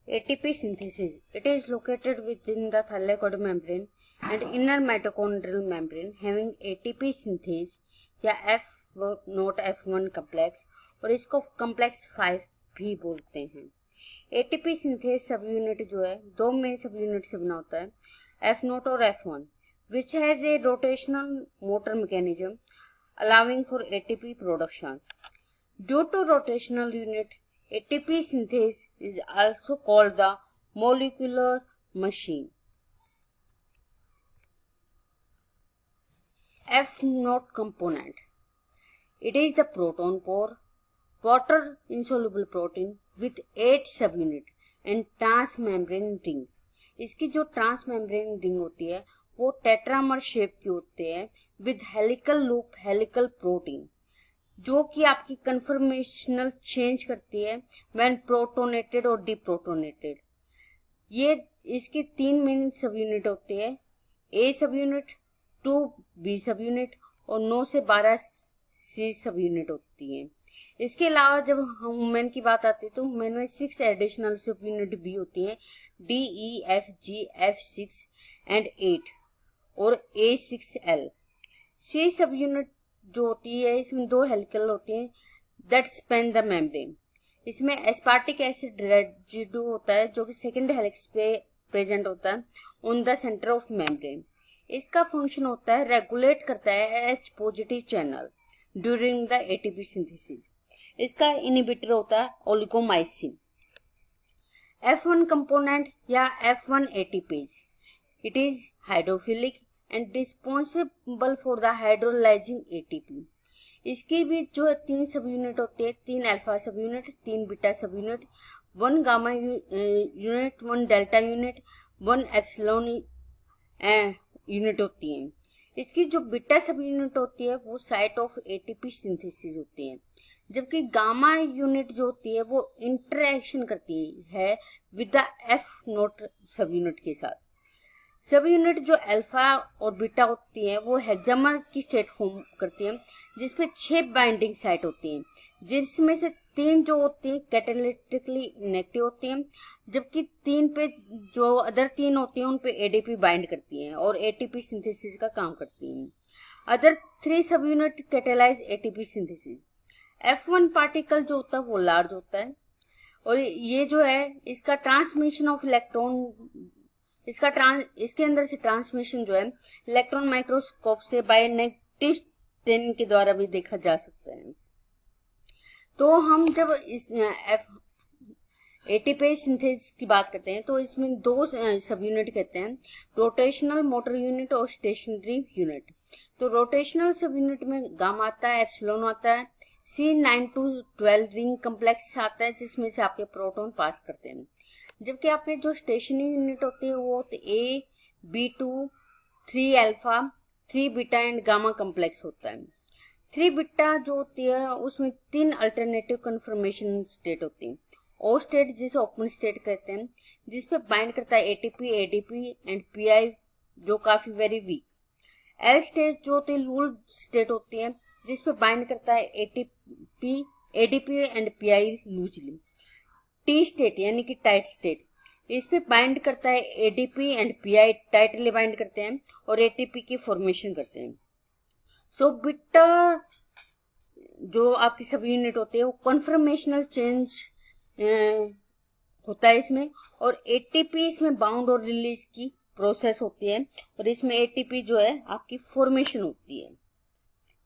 ATP synthesis. It is located within the thylakoid membrane and inner mitochondrial membrane, having ATP synthase या F0 F1 complex, और इसको complex 5 भी बोलते हैं। ATP synthase सब unit जो है दो मेन सब यूनिट से बना होता है, F0 और F1, which has a rotational motor mechanism allowing for ATP production. Due to rotational unit, ATP synthase is also called the molecular machine. F0 component. It is the proton pore, water insoluble protein with 8 subunit and transmembrane ring. इसकी जो transmembrane ring होती है वो tetramer shape की होती है with helical loop helical protein, जो कि आपकी कन्फर्मेशनल चेंज करती है व्हेन प्रोटोनेटेड और डिप्रोटोनेटेड। ये इसकी 3 मेन सब यूनिट होती है, ए सब यूनिट, 2 बी सब यूनिट और 9 से 12 सी सब यूनिट होती है। इसके अलावा जब ह्यूमन की बात आती है तो ह्यूमन में 6 एडिशनल सब यूनिट भी होती हैं, D E F G F6 and 8 और A6L। सी सब यूनिट जो होती है इसमें 2 हेलिकल होती हैं दैट स्पेन द मेम्ब्रेन। इसमें एस्पार्टिक एसिड रेजिडू होता है जो कि सेकेंड हेलिक्स पे प्रेजेंट होता है on the centre of membrane. इसका फंक्शन होता है रेगुलेट करता है H positive channel during the ATP synthesis. इसका इनिबिटर होता है ओलिगोमाइसिन। F1 कंपोनेंट या F1 ATPase. It is hydrophilic and responsible for the hydrolyzing ATP. इसकी भी जो है 3 सब यूनिट होती है, 3 अल्फा सब यूनिट, 3 बीटा सब unit, 1 gamma unit, 1 delta unit, 1 epsilon unit होती है। इसकी जो बीटा सब यूनिट होती है वो साइट ऑफ ATP सिंथेसिस होती है, जबकि गामा यूनिट जो होती है वो इंटरेक्शन करती है विद द F0 सब यूनिट के साथ। सब यूनिट जो अल्फा और बीटा होती है वो हेक्सामर की स्टेट फॉर्म करती है जिसपे 6 बाइंडिंग साइट होती हैं, जिसमें से 3 जो होती है कैटालिटिकली इनएक्टिव होती हैं, जबकि 3 पे जो अदर 3 होती हैं उन पे ADP बाइंड करती हैं और ATP सिंथेसिस का काम करती हैं। अदर 3 सब unit catalyse ATP synthesis. F1 particle जो होता है वो लार्ज होता है और ये जो है इसका ट्रांसमिशन ऑफ इलेक्ट्रॉन, इसके अंदर से ट्रांसमिशन जो है इलेक्ट्रॉन माइक्रोस्कोप से बाय नेगेटिव स्टेन के द्वारा भी देखा जा सकता है। तो हम जब इस ATP सिंथेसिस की बात करते हैं तो इसमें 2 सब यूनिट कहते हैं, रोटेशनल मोटर यूनिट और स्टेशनरी यूनिट। तो रोटेशनल सब यूनिट में गामा आता है, एप्सिलॉन आता है, C9 to 12 रिंग कम्प्लेक्स आता है जिसमें से आपके प्रोटॉन पास करते हैं, जबकि आपके जो स्टेशनरी यूनिट होते हैं वो A, B2, 3 alpha, 3 beta and gamma complex होता है। 3 बीटा जो होती है उसमें 3 अल्टरनेटिव कन्फर्मेशन स्टेट होती है। O स्टेट जिसे ओपन स्टेट कहते हैं, जिसपे बाइंड करता है ATP, ADP एंड PI जो काफी वेरी वीक। L स्टेट जो होती है लूज स्टेट होती है जिसपे बाइंड करता है ATP, ADP and PI loosely. T state यानी कि टाइट स्टेट, इस पे बाइंड करता है ADP and PI tightly bind करते हैं और ATP की फॉर्मेशन करते हैं। सो बीटा जो आपकी सब यूनिट होती है वो कन्फर्मेशनल चेंज होता है इसमें, और ATP इसमें बाउंड और रिलीज की प्रोसेस होती है और इसमें ATP जो है आपकी फॉर्मेशन होती है।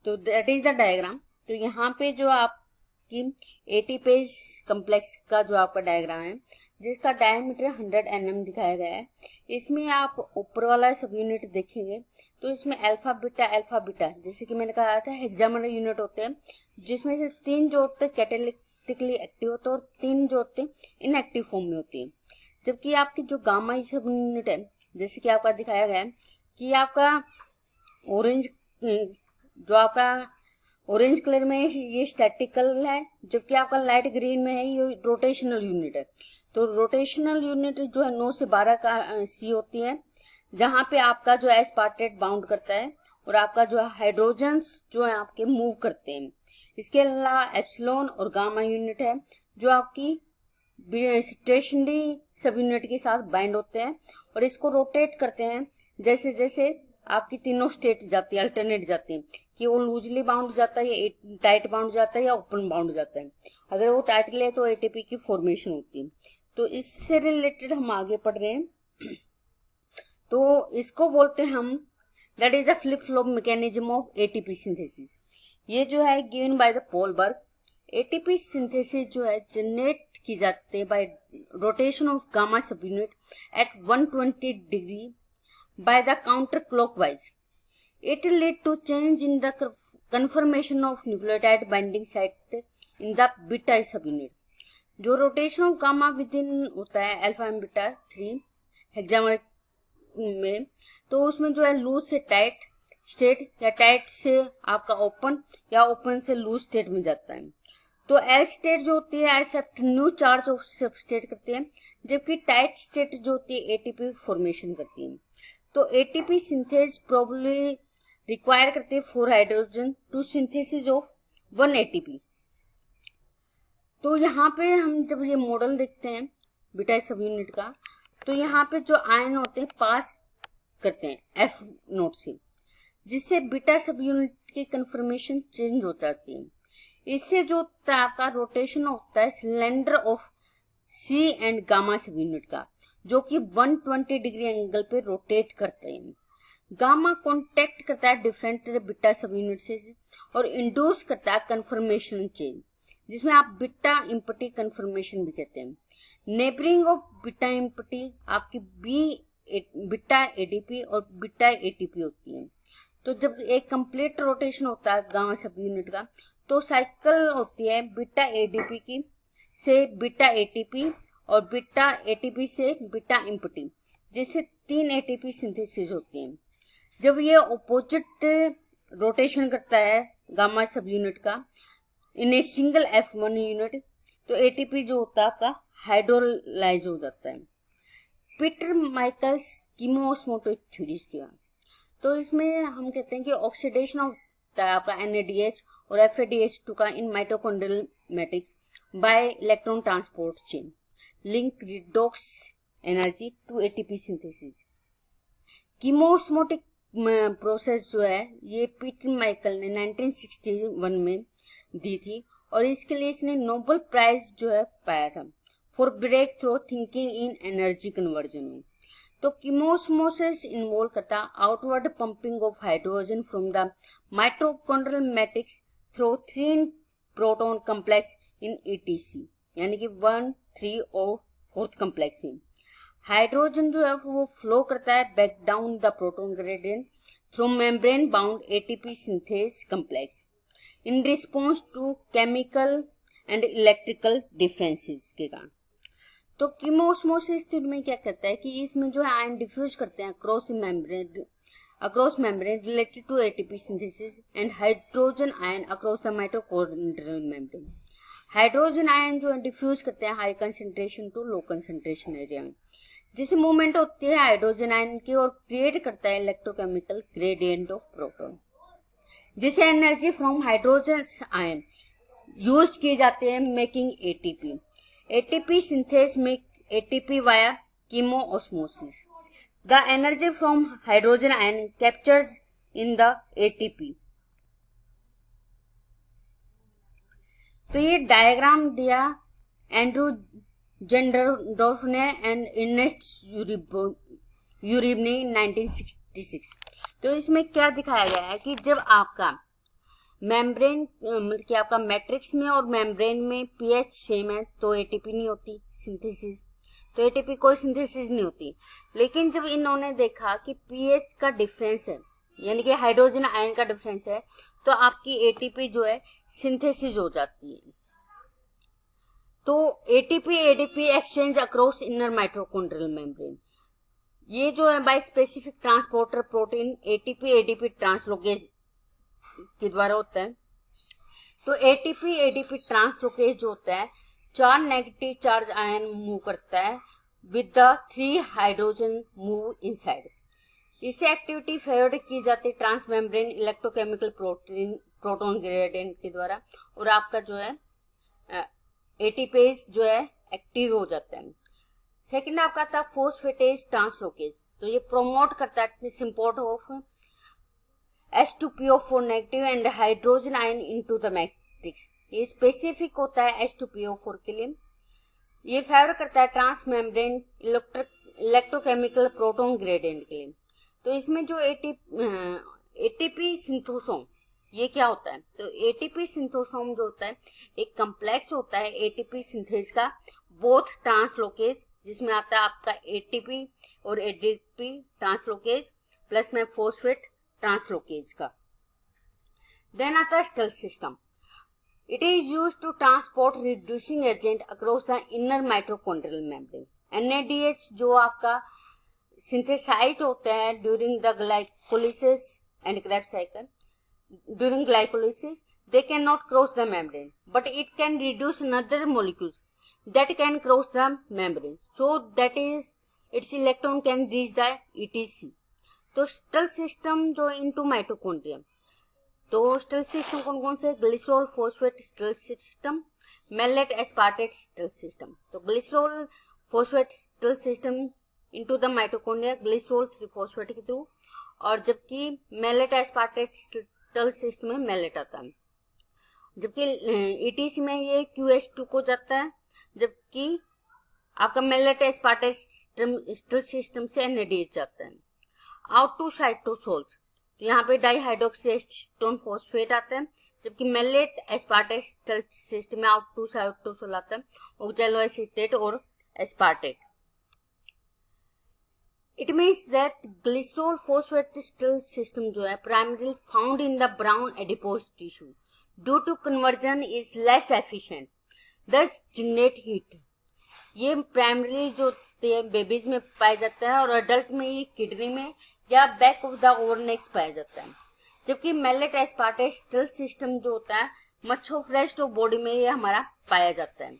तो दैट इज द डायग्राम। तो यहाँ पे जो आपकी ATPase कम्प्लेक्स का जो आपका डायग्राम है जिसका डायमीटर 100 nm दिखाया गया है, इसमें आप ऊपर वाला सब यूनिट देखेंगे तो इसमें अल्फा बीटा जैसे कि मैंने कहा था हेक्सामर यूनिट होते हैं, जिसमें से 3 जो होते हैं कैटालिटिकली एक्टिव होते हैं और 3 जो होते हैं इनएक्टिव फॉर्म में होती है। जबकि आपकी जो गामा सब यूनिट है जैसे कि आपका दिखाया गया है कि आपका ऑरेंज कलर में ये स्टैटिकल है, जबकि आपका लाइट ग्रीन में है ये रोटेशनल यूनिट है। तो रोटेशनल यूनिट जो है 9 से 12 का सी होती है, जहां पे आपका जो एस्पार्टेट बाउंड करता है और आपका जो हाइड्रोजन्स जो है आपके मूव करते हैं। इसके अलावा एप्सिलॉन और गामा यूनिट है जो आपकी स्टेशनरी सब यूनिट के साथ बाइंड होते हैं और इसको रोटेट करते हैं जैसे जैसे आपकी तीनों स्टेट जाती है, अल्टरनेट जाती है कि वो लूजली बाउंड जाता है या टाइट बाउंड जाता है या ओपन बाउंड जाता है। अगर वो टाइटली है तो एटीपी की फॉर्मेशन होती है। तो इससे रिलेटेड हम आगे पढ़ रहे हैं। तो इसको बोलते हैं हम, that is the flip flop mechanism of ATP synthesis. ये जो है गिवन बाय द पोलबर्ग। एटीपी सिंथेसिस जो है जनरेट की जाती है बाय रोटेशन ऑफ गामा सब unit at 120 degree by the counterclockwise. It will lead to change in the conformation of nucleotide binding site in the beta subunit. जो rotation of gamma with in होता है alpha and beta 3 हेक्सामेर में, तो उसमें जो है loose से tight state या टाइट से आपका ओपन या ओपन से लूज स्टेट में जाता है। तो एस स्टेट जो होती है accept new charge of substrate करती है, जबकि टाइट स्टेट जो होती है एटीपी फॉर्मेशन करती है। तो एटीपी सिंथेस प्रोबेबली रिक्वायर करते हैं 4 hydrogen to synthesis of 1 ATP. तो यहाँ पे हम जब ये मॉडल देखते हैं बीटा सब यूनिट का, तो यहाँ पे जो आयन होते हैं पास करते हैं एफ नोट से, जिससे बीटा सब यूनिट की कन्फर्मेशन चेंज हो जाती है। इससे जो आपका रोटेशन होता है cylinder of C and gamma सब यूनिट का, जो कि 120 डिग्री एंगल पे रोटेट करते हैं। गामा कॉन्टेक्ट करता है डिफरेंट बीटा सब यूनिट से और इंड्यूस करता है कन्फर्मेशन चेंज, जिसमें आप बीटा इम्पटी कन्फर्मेशन भी कहते हैं। नेबरिंग ऑफ बीटा इम्पटी आपकी बीटा एडीपी और बीटा एटीपी होती है। तो जब एक कंप्लीट रोटेशन होता है गामा सब यूनिट का, तो साइकिल होती है बीटा एडीपी की से बीटा एटीपी और बीटा एटीपी से बीटा इम्पटी, जिससे 3 एटीपी सिंथेसिस होती है। जब ये ऑपोजिट रोटेशन करता है गामा सब यूनिट का इन ए सिंगल F1 यूनिट, तो एटीपी जो होता है आपका हाइड्रोलाइज हो जाता है। पीटर माइकल्स कीमोस्मोटिक थ्योरीज के बाद, तो इसमें हम कहते हैं कि ऑक्सीडेशन ऑफ आपका NADH और FADH2 का in mitochondrial matrix by electron transport chain link redox energy to ATP synthesis. Chemiosmotic process जो है ये पीटर माइकल ने 1961 में दी थी और इसके लिए इसने नोबेल प्राइज जो है पाया था for breakthrough thinking in energy conversion में। तो कीमोस्मोसिस इन्वॉल्व करता outward pumping of hydrogen from the mitochondrial matrix through 3 proton complex in ETC, यानी कि 1, 3 और 4th कॉम्प्लेक्स में हाइड्रोजन जो है वो फ्लो करता है back down the proton gradient through membrane bound ATP synthase complex in response to chemical and electrical differences के कारण। तो कीमोस्मोसिस थ्योरी में क्या कहता है कि इसमें जो है आयन डिफ्यूज करते हैं across membrane related to ATP synthesis and hydrogen ion across the mitochondrial membrane. Hydrogen ion जो है डिफ्यूज करते हैं high concentration to low concentration area में, जिससे मूवमेंट होती है हाइड्रोजन आयन की और क्रिएट करता है इलेक्ट्रोकेमिकल ग्रेडियंट ऑफ प्रोटॉन, जिसे energy from hydrogen ion use किए जाते हैं making ATP. ATP synthase make ATP via chemiosmosis. The energy from hydrogen ion captures in the ATP. तो ये डायग्राम दिया एंड्रू जेंडरडॉर्फ ने एंड इर्नेस्ट यूरिब ने 1966। तो इसमें क्या दिखाया गया है कि जब आपका मेम्ब्रेन मतलब कि आपका मैट्रिक्स में और मेम्ब्रेन में पीएच सेम है तो एटीपी नहीं होती सिंथेसिस, तो एटीपी कोई सिंथेसिस नहीं होती। लेकिन जब इन्होंने देखा कि पीएच का डिफरेंस है यानी कि हाइड्रोजन आयन का डिफरेंस है, तो आपकी एटीपी जो है सिंथेसिस हो जाती है। तो ATP ADP exchange across inner mitochondrial membrane, ये जो है by specific transporter protein ATP ADP translocase के द्वारा होता है। तो एटीपी एडीपी ट्रांसलोकेज जो होता है 4 नेगेटिव चार्ज आयन मूव करता है with the 3 hydrogen move inside. इससे एक्टिविटी फेवर्ड की जाती है transmembrane electrochemical proton gradient के द्वारा और आपका जो है एटीपेज जो है एक्टिव हो जाता है। सेकंड आपका आता है फोस्फेटेज ट्रांसलोकेज, तो ये प्रोमोट करता है symport of H2PO4 negative and hydrogen ion into the matrix. ये स्पेसिफिक होता है H2PO4 के लिए। ये फेवर करता है transmembrane electrochemical proton gradient के लिए। तो इसमें जो एटीपी सिंथोसोम, ये क्या होता है? तो एटीपी सिंथोसोम जो होता है एक कम्प्लेक्स होता है एटीपी सिंथेज का, बोथ ट्रांसलोकेज, जिसमें आता है आपका एटीपी और एडीपी ट्रांसलोकेज प्लस में फोस्फेट ट्रांसलोकेज का। देन आता है stealth system. It is used to transport reducing agent across the inner mitochondrial membrane. NADH जो आपका synthesized होता है during the glycolysis and Krebs cycle. During glycolysis, they cannot cross the membrane, but it can reduce another molecules that can cross the membrane. So that is, its electron can reach the ETC. तो stealth system जो into mitochondria, तो shuttle system कौन कौन से? Glycerol phosphate stealth system, malate aspartate stealth system. तो glycerol phosphate stealth system into the mitochondria glycerol three phosphate के through, और जबकि मेलेट एस्पार्टेट स्टेल्थ सिस्टम में मेलेट आता है, जबकि ईटीसी में ये QH2 को जाता है, जबकि आपका मेलेट एस्पार्टेट स्टेल्थ सिस्टम से NADH जाता है। आउट टू साइटोसोल्स, यहाँ पे डाइहाइड्रोक्सीएसीटोन फॉस्फेट आता है, जबकि मेलेट एस्पार्टेट स्टेल्थ सिस्टम में आउट टू साइटोसोल आता है, ऑक्सैलोएसीटेट और aspartate. It means that glycerol phosphate stealth system जो है primarily found in the brown adipose tissue, due to conversion is less efficient, thus generate heat. ये primary जो babies में पाया जाता है और अडल्ट में ये किडनी में या बैक ऑफ द ओवरनेक्स पाया जाता है, जबकि मेलेट एस्पार्टेट स्टेल्थ सिस्टम जो होता है much of rest of body में ये हमारा पाया जाता है।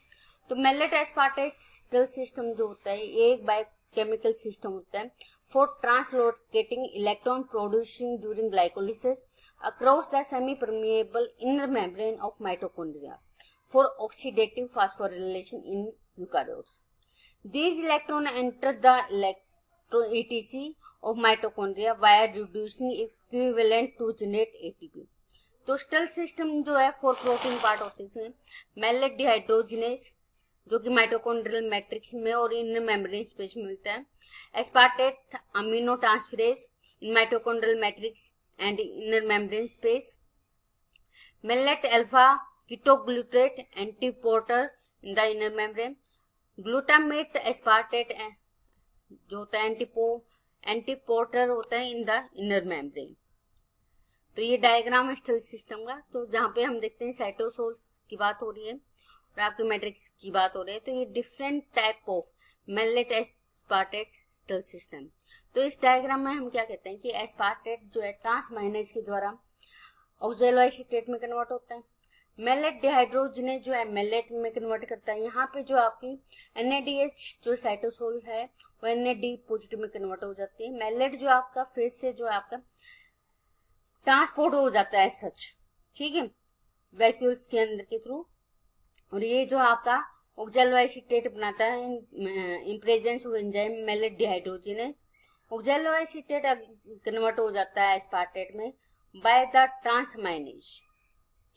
तो मेलेट एस्पार्टेट स्टेल्थ सिस्टम जो होता है ये एक बायोकेमिकल सिस्टम होता है for translocating electron producing during glycolysis across the semi permeable inner membrane of mitochondria for oxidative phosphorylation in eukaryotes. These electrons enter the ETC of mitochondria via reducing equivalent to generate ATP. तो shuttle system जो है 4 protein part होते हैं, maleate dehydrogenase जो कि mitochondrial matrix में और inner membrane space में मिलता है, aspartate aminotransferase in mitochondrial matrix and inner membrane space, malate alpha ketoglutarate antiporter in the inner membrane, glutamate aspartate जो होता है एंटीपोर्टर होता है इन द इनर मेम्ब्रेन। तो ये डायग्राम है स्टेल्थ सिस्टम का। तो जहाँ पे हम देखते हैं साइटोसोल्स की बात हो रही है और आपके मैट्रिक्स की बात हो रही है, तो ये different type of malate aspartate stealth system. तो इस डायग्राम में हम क्या कहते हैं कि एस्पार्टेट जो है ट्रांसमाइनेज के द्वारा ऑक्सैलोएसीटेट में कन्वर्ट होता है, मेलेट डिहाइड्रोजिनेज जो है मेलेट में कन्वर्ट करता है। यहाँ पे जो आपकी NADH जो साइटोसोल है वो NAD पॉजिटिव में कन्वर्ट हो जाती है। मेलेट जो आपका फिर से जो है आपका ट्रांसपोर्ट हो जाता है सच, ठीक है, वैक्यूल्स के अंदर के थ्रू, और ये जो आपका ऑक्सैलोएसीटेट बनाता है in presence of enzyme malate dehydrogenase. Oxaloacetate convert हो जाता है एस्पार्टेट में बाय द ट्रांसमाइनेज,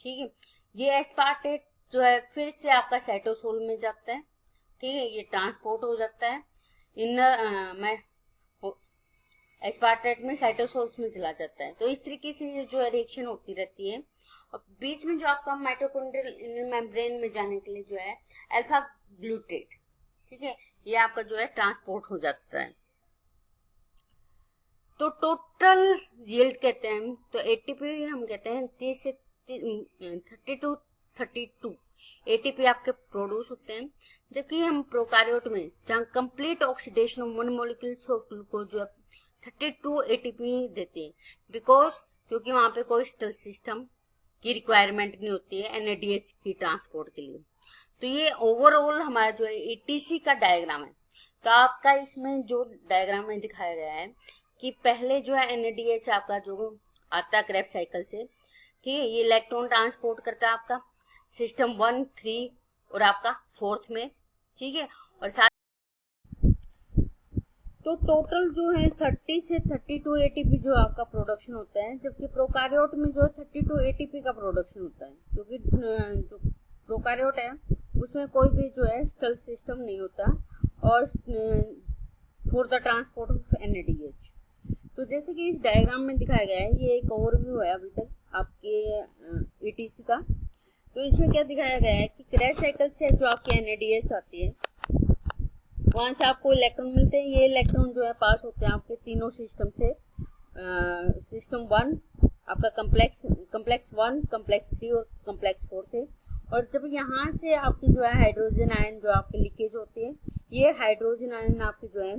ठीक है। ये एस्पार्टेट जो है फिर से आपका साइटोसोल में जाता है, ठीक है, ये ट्रांसपोर्ट हो जाता है इनर एस्पार्टेट में साइटोसोल्स में चला जाता है। तो इस तरीके से ये जो रिएक्शन होती रहती है, और बीच में जो आपका माइटोकॉन्ड्रियल इनर मेम्ब्रेन में जाने के लिए जो है अल्फा ग्लूटेट, ठीक है, ये आपका जो है ट्रांसपोर्ट हो जाता है। तो टोटल यील्ड कहते हैं, तो एटीपी हम कहते हैं 30 से 32 एटीपी आपके प्रोड्यूस होते हैं, जबकि हम प्रोकैरियोट में जहाँ complete oxidation of one molecules of glucose जो है 32 एटीपी देते हैं, बिकॉज क्योंकि वहां पे कोई स्टेल्थ सिस्टम की रिक्वायरमेंट नहीं होती है NADH की ट्रांसपोर्ट के लिए। तो ये ओवरऑल हमारा जो है ETC का डायग्राम है। तो आपका इसमें जो डायग्राम में दिखाया गया है कि पहले जो है NADH आपका जो आता है क्रेब्स साइकिल से, ठीक है, ये इलेक्ट्रॉन ट्रांसपोर्ट करता है आपका सिस्टम 1, 3 और आपका 4th में, ठीक है। और साथ तो टोटल जो है 30 से 32 एटीपी जो आपका प्रोडक्शन होता है, जबकि प्रोकार्योट में जो है 32 एटीपी का प्रोडक्शन होता है, क्योंकि जो प्रोकार्योट है उसमें कोई भी जो है स्टल सिस्टम नहीं होता और for the transport of NADH। तो जैसे कि इस डायग्राम में दिखाया गया है, ये एक ओवरव्यू है अभी तक आपके ETC का। तो इसमें क्या दिखाया गया है कि क्रैश साइकिल से जो आपकी NADH आती है, वहां से आपको इलेक्ट्रॉन मिलते हैं। ये इलेक्ट्रॉन जो है पास होते हैं आपके तीनों सिस्टम से, सिस्टम 1 आपका कम्प्लेक्स 1, कम्प्लेक्स 3 और कम्प्लेक्स 4 से। और जब यहाँ से आपकी जो है हाइड्रोजन आयन जो आपके लीकेज होती है, ये हाइड्रोजन आयन आपके जो है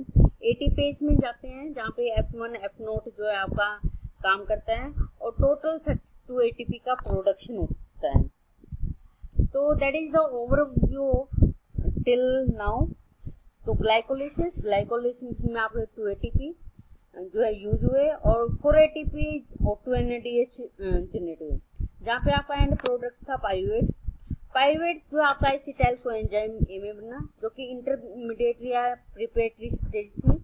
AT पेज में जाते हैं, जहाँ पे F1 F0 जो है आपका काम करता है और टोटल 32 ATP का प्रोडक्शन होता है। तो that is the overview till now. तो ग्लाइकोलिसिस में आपके 2 ATP जो है यूज हुए और 4 ATP और 2 NADH जनरेट हुए, जहाँ पे आपका एंड प्रोडक्ट था पाइरुवेट जो आपका एसिटाइल कोएंजाइम A में बना, जो कि इंटरमीडिएट या प्रिपरेटरी स्टेज थी।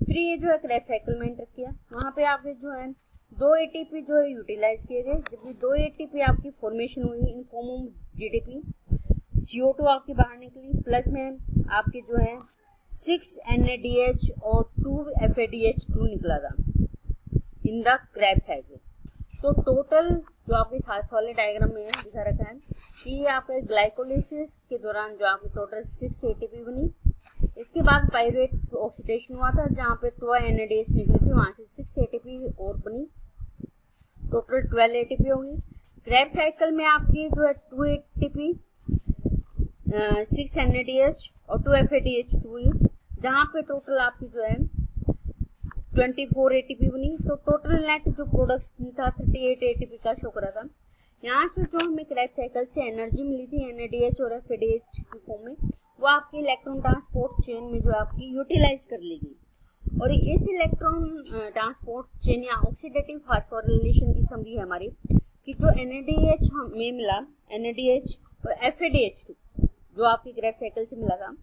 फिर ये जो है क्रैश साइकिल में एंटर किया, वहाँ पे आपके जो है 2 ATP जो है यूटिलाइज किए गए, जबकि 2 ATP आपकी फॉर्मेशन हुई in form of GDP। CO2 आपकी बाहर निकली, प्लस में आपके जो है 6 NADH और 2 FADH2 निकला था इन द क्रैश साइकिल। तो टोटल जो आपके साथ वाले डायग्राम में दिखा रखा है कि ये आपके ग्लाइकोलिसिस के दौरान जो आपकी टोटल 6 ATP बनी। इसके बाद पाइरुवेट ऑक्सीडेशन हुआ था, जहाँ पे 2 NADH निकली थी, वहां से 6 ATP और बनी, टोटल 12 ATP होगी। क्रैश साइकिल में आपकी जो है 2 ATP 6 NADH और 2 FADH2 हुई, जहाँ पे टोटल आपकी जो है 24 ATP बनी। तो टोटल नेट जो प्रोडक्शन था 38 ATP का शो करा था। यहाँ से जो हमें क्रैश साइकिल से एनर्जी मिली थी NADH और FADH की फॉर्म में, वो आपकी इलेक्ट्रॉन ट्रांसपोर्ट चेन में जो आपकी यूटिलाइज कर ली गई। और इस इलेक्ट्रॉन ट्रांसपोर्ट चेन या ऑक्सीडेटिव फास्फोरिलेशन की समरी है हमारी कि जो NADH हमें मिला, NADH और FADH2 जो आपकी क्रैश साइकिल से मिला था,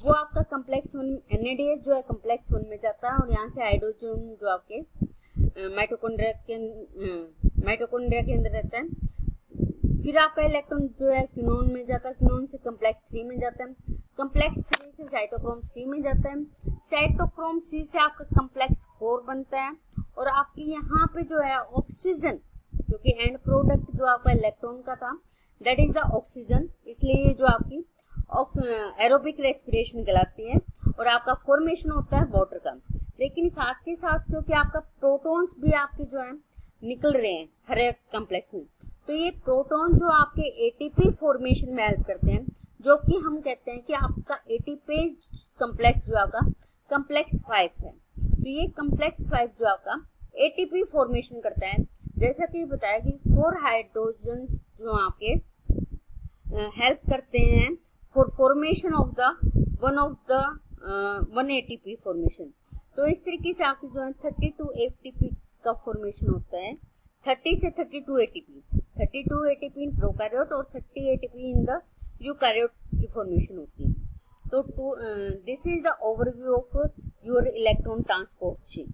वो आपका कम्प्लेक्स 1 NADH जो है कम्प्लेक्स 1 में जाता है और यहाँ से हाइड्रोजन जो आपके माइटोकॉन्ड्रिया के अंदर रहता है। फिर आपका इलेक्ट्रॉन जो है क्विनोन में जाता है, क्विनोन से कम्प्लेक्स 3 में जाता है, कम्प्लेक्स 3 से साइटोक्रोम C में जाता है, साइटोक्रोम C से आपका कम्प्लेक्स 4 बनता है। और आपकी यहाँ पे जो है ऑक्सीजन, जो कि एंड प्रोडक्ट जो आपका इलेक्ट्रॉन का था, दैट इज द ऑक्सीजन, इसलिए जो आपकी एरोबिक रेस्पिरेशन कहलाती है और आपका फॉर्मेशन होता है वाटर का। लेकिन साथ के साथ क्योंकि आपका प्रोटॉन्स भी आपके जो है निकल रहे हैं हर एक कम्प्लेक्स में, तो ये प्रोटॉन जो आपके ATP फॉर्मेशन में हेल्प करते हैं, जो कि हम कहते हैं कि आपका ATP कम्प्लेक्स जो आपका कम्प्लेक्स 5 है। तो ये कम्प्लेक्स 5 जो आपका ATP फॉर्मेशन करता है, जैसा कि बताया कि 4 हाइड्रोजन जो आपके हेल्प करते हैं for formation of the one ATP formation. तो इस तरीके से आपकी जो है 32 ATP का फॉर्मेशन होता है, 30 से 32 ATP इन प्रोकैरियोट और 30 ATP इन द यूकैरियोट की फॉर्मेशन होती है। तो this is the overview of your electron transport chain.